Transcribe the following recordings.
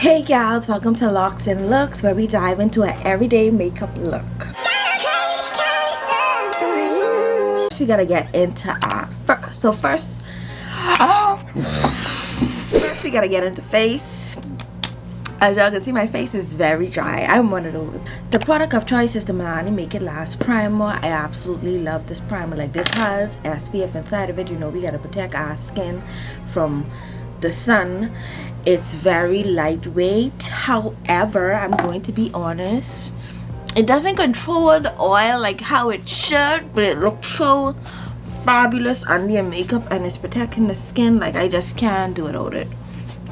Hey gals, welcome to Locs Looks, where we dive into an everyday makeup look. First, we gotta get into our first we gotta get into face. As y'all can see, my face is very dry. I'm one of those. The product of choice is the Milani Make It Last primer. I absolutely love this primer. Like, this has SPF inside of it. You know, we gotta protect our skin from the sun. It's very lightweight. However, I'm going to be honest, it doesn't control the oil like how it should, but it looks so fabulous under your makeup, and it's protecting the skin. Like, I just can't do without it,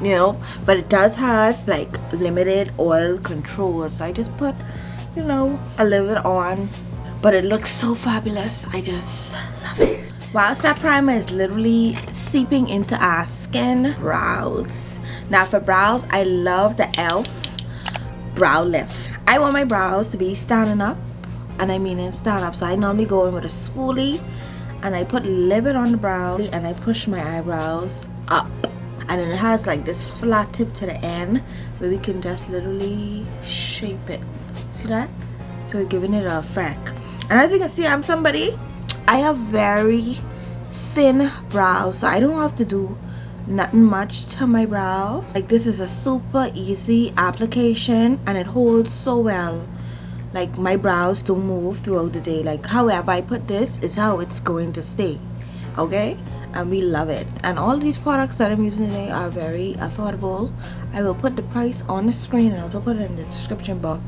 you know. But it does has like limited oil control, so I just put, you know, a little bit on, but it looks so fabulous. I just love it. Whilst that primer is literally seeping into our skin, brows. Now for brows, I love the e.l.f. brow lift. I want my brows to be standing up, and I mean in stand up. So I normally go in with a spoolie, and I put a little bit on the brow, and I push my eyebrows up. And then it has like this flat tip to the end where we can just literally shape it. See that? So we're giving it a frack. And as you can see, I'm somebody, I have very thin brows, so I don't have to do nothing much to my brows. Like, this is a super easy application, and it holds so well. Like, my brows don't move throughout the day. Like, however I put this is how it's going to stay, okay? And we love it. And all these products that I'm using today are very affordable. I will put the price on the screen, and also put it in the description box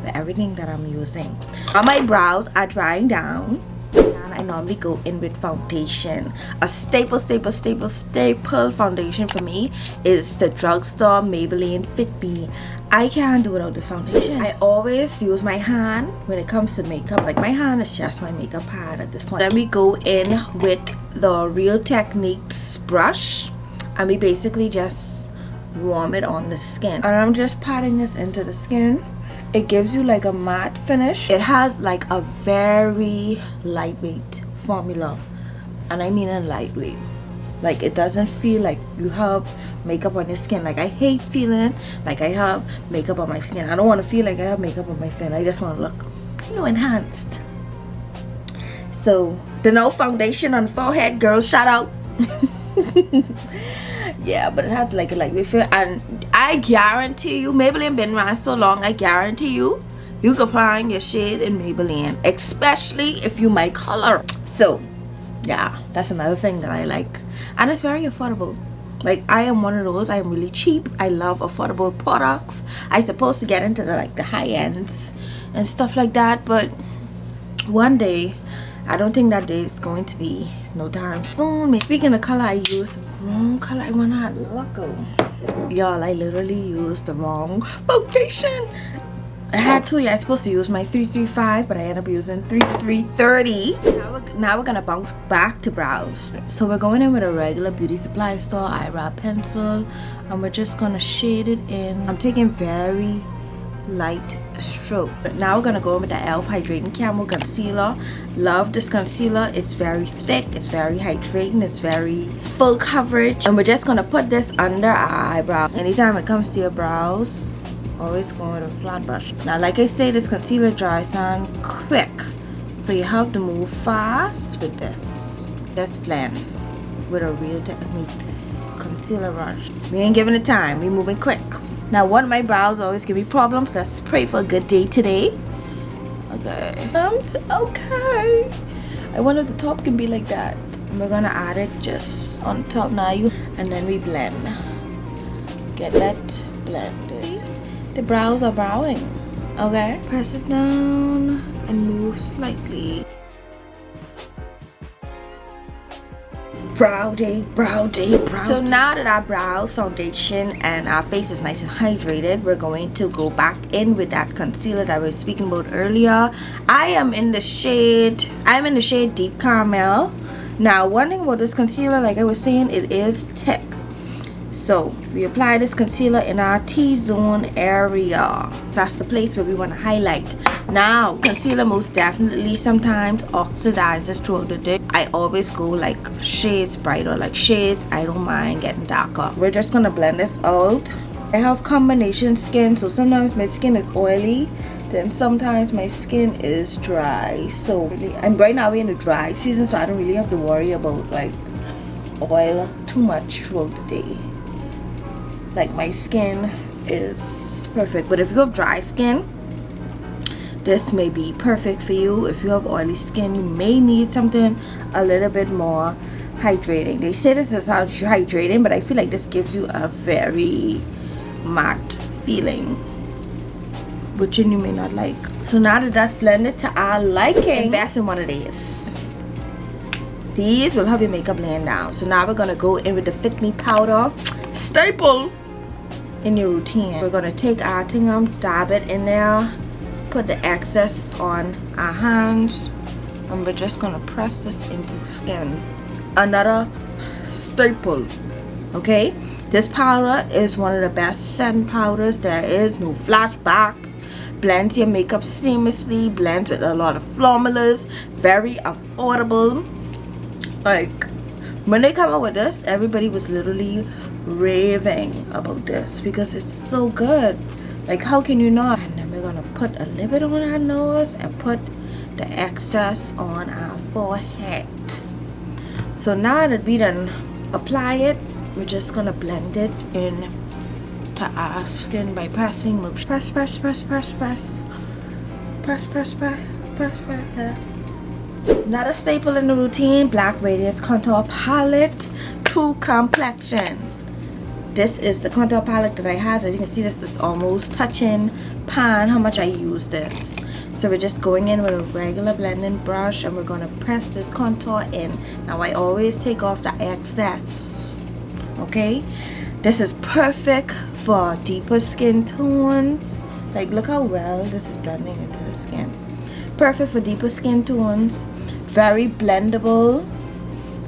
for everything that I'm using. All my brows are drying down, and I normally go in with foundation. A staple foundation for me is the drugstore Maybelline Fit Me. I can't do without this foundation. I always use my hand when it comes to makeup. Like, my hand is just my makeup pad at this point. Then we go in with the Real Techniques brush, and we basically just warm it on the skin. And I'm just patting this into the skin. It gives you like a matte finish. It has like a very lightweight formula, and I mean a lightweight. Like, it doesn't feel like you have makeup on your skin. Like, I hate feeling like I have makeup on my skin. I don't want to feel like I have makeup on my skin. I just want to look, you know, enhanced. So the no foundation on the forehead, girls, shout out. Yeah, but it has like a lightweight feel, and I guarantee you, Maybelline been around so long, I guarantee you can find your shade in Maybelline, especially if you my color. So yeah, that's another thing that I like, and it's very affordable. Like, I am one of those, I'm really cheap. I love affordable products. I supposed to get into the like the high ends and stuff like that, but one day, I don't think that day is going to be no time soon. Speaking of color, I used the wrong color. I went out loco. Y'all, I literally used the wrong foundation. I had to. Yeah, I was supposed to use my 335, but I ended up using 3330. Now we're gonna bounce back to brows. So we're going in with a regular beauty supply store eyebrow pencil, and we're just gonna shade it in. I'm taking very light stroke. But now we're gonna go in with the e.l.f. hydrating camo concealer. Love this concealer. It's very thick, it's very hydrating, it's very full coverage, and we're just gonna put this under our eyebrow. Anytime it comes to your brows, always go with a flat brush. Now, like I say, this concealer dries on quick, so you have to move fast with this. Just blend with a Real Techniques concealer brush. We ain't giving it time, we moving quick. Now, one of my brows always give me problems. Let's pray for a good day today. Okay. Okay. I wonder if the top can be like that. And we're gonna add it just on top now, and then we blend. Get that blended. See? The brows are browing. Okay. Press it down and move slightly. Brow day, brow day, brow day. So now that our brow foundation and our face is nice and hydrated, we're going to go back in with that concealer that we were speaking about earlier. I'm in the shade Deep Caramel. Now, one thing about this concealer, like I was saying, it is thick. So we apply this concealer in our T-zone area. So that's the place where we want to highlight. Now, concealer most definitely sometimes oxidizes throughout the day. I always go like shades brighter, like shades I don't mind getting darker. We're just gonna blend this out. I have combination skin, so sometimes my skin is oily, then sometimes my skin is dry. So really, I'm right now in the dry season, so I don't really have to worry about like oil too much throughout the day. Like my skin is perfect. But if you have dry skin, this may be perfect for you. If you have oily skin, you may need something a little bit more hydrating. They say this is how hydrating, but I feel like this gives you a very matte feeling, which you may not like. So now that that's blended to our liking, invest in one of these. These will help your makeup laying down. So now we're gonna go in with the Fit Me powder, staple in your routine. We're gonna take our thing, dab it in there, put the excess on our hands, and we're just gonna press this into the skin. Another staple, okay? This powder is one of the best setting powders there is. No flashbacks, blends your makeup seamlessly, blends with a lot of formulas, very affordable. Like when they come out with this, everybody was literally raving about this because it's so good. Like how can you not? And then we're gonna put a little bit on our nose and put the excess on our forehead. So now that we done apply it, we're just gonna blend it in to our skin by pressing. Press, press, press, press, press, press, press, press, press, press. Another staple in the routine, Black Radiance Contour Palette, True Complexion. This is the contour palette that I have. As you can see, this is almost touching pan how much I use this. So we're just going in with a regular blending brush and we're going to press this contour in. Now I always take off the excess, okay? This is perfect for deeper skin tones. Like look how well this is blending into the skin. Perfect for deeper skin tones. Very blendable,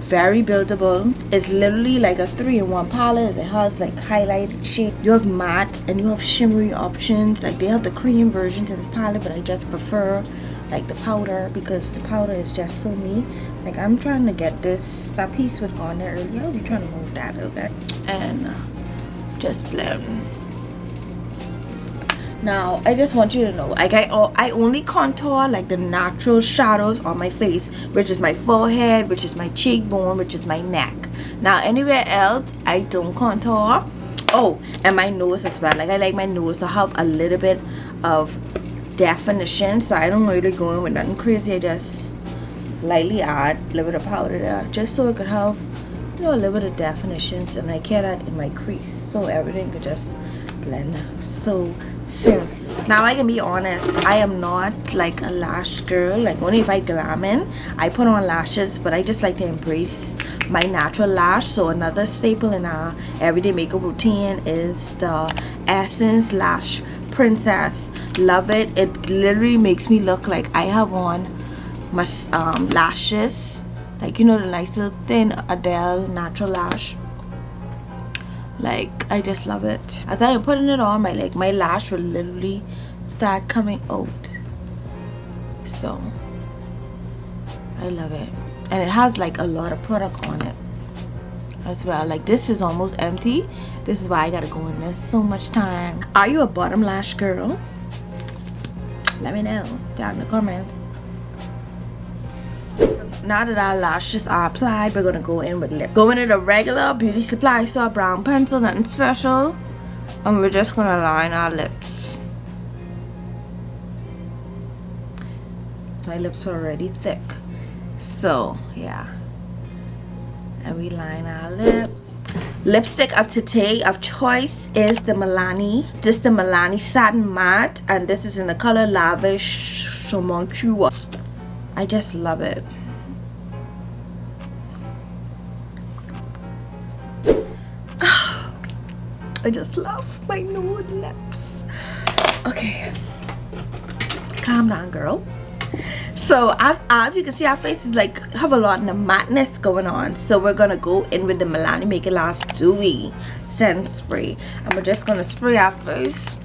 very buildable. It's literally like a 3-in-1 palette. It has like highlighted shade. You have matte and you have shimmery options. Like they have the cream version to this palette, but I just prefer like the powder because the powder is just so neat. Like I'm trying to get this, that piece was on there earlier. I'll be trying to move that over and just blend. Now I just want you to know, like I only contour like the natural shadows on my face, which is my forehead, which is my cheekbone, which is my neck. Now anywhere else I don't contour. Oh, and my nose as well. Like I like my nose to have a little bit of definition, so I don't really go in with nothing crazy. I just lightly add a little bit of powder there just so it could have, you know, a little bit of definitions, and I carry that in my crease so everything could just blend. So seriously, now I can be honest, I am not like a lash girl. Like only if I glam in, I put on lashes, but I just like to embrace my natural lash. So another staple in our everyday makeup routine is the Essence Lash Princess. Love it. It literally makes me look like I have on my lashes, like you know, the nice little thin Adele natural lash. Like I just love it. As I am putting it on, my lash will literally start coming out. So I love it, and it has like a lot of product on it as well. Like this is almost empty. This is why I gotta go in there so much time. Are you a bottom lash girl? Let me know down in the comments. Now that our lashes are applied, we're gonna go in with lip. Going in a regular beauty supply store brown pencil, nothing special, and we're just gonna line our lips. My lips are already thick, so yeah. And we line our lips. Lipstick of today of choice is the Milani. This is the Milani Satin Matte, and this is in the color Lavish Chamontua. I just love it. I just love my nude lips. Okay, calm down, girl. So as you can see, our faces like have a lot of matteness going on. So we're gonna go in with the Milani Make It Last Dewy Scent Spray, and we're just gonna spray our face.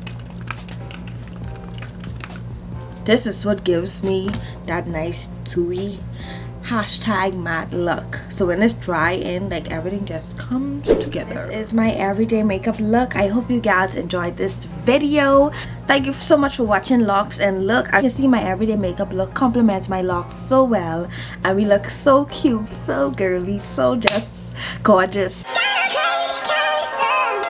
This is what gives me that nice dewy hashtag matte look. So when it's dry in, like everything just comes together. This is my everyday makeup look. I hope you guys enjoyed this video. Thank you so much for watching Locs. And look, I can see my everyday makeup look complements my locks so well, and we look so cute, so girly, so just gorgeous.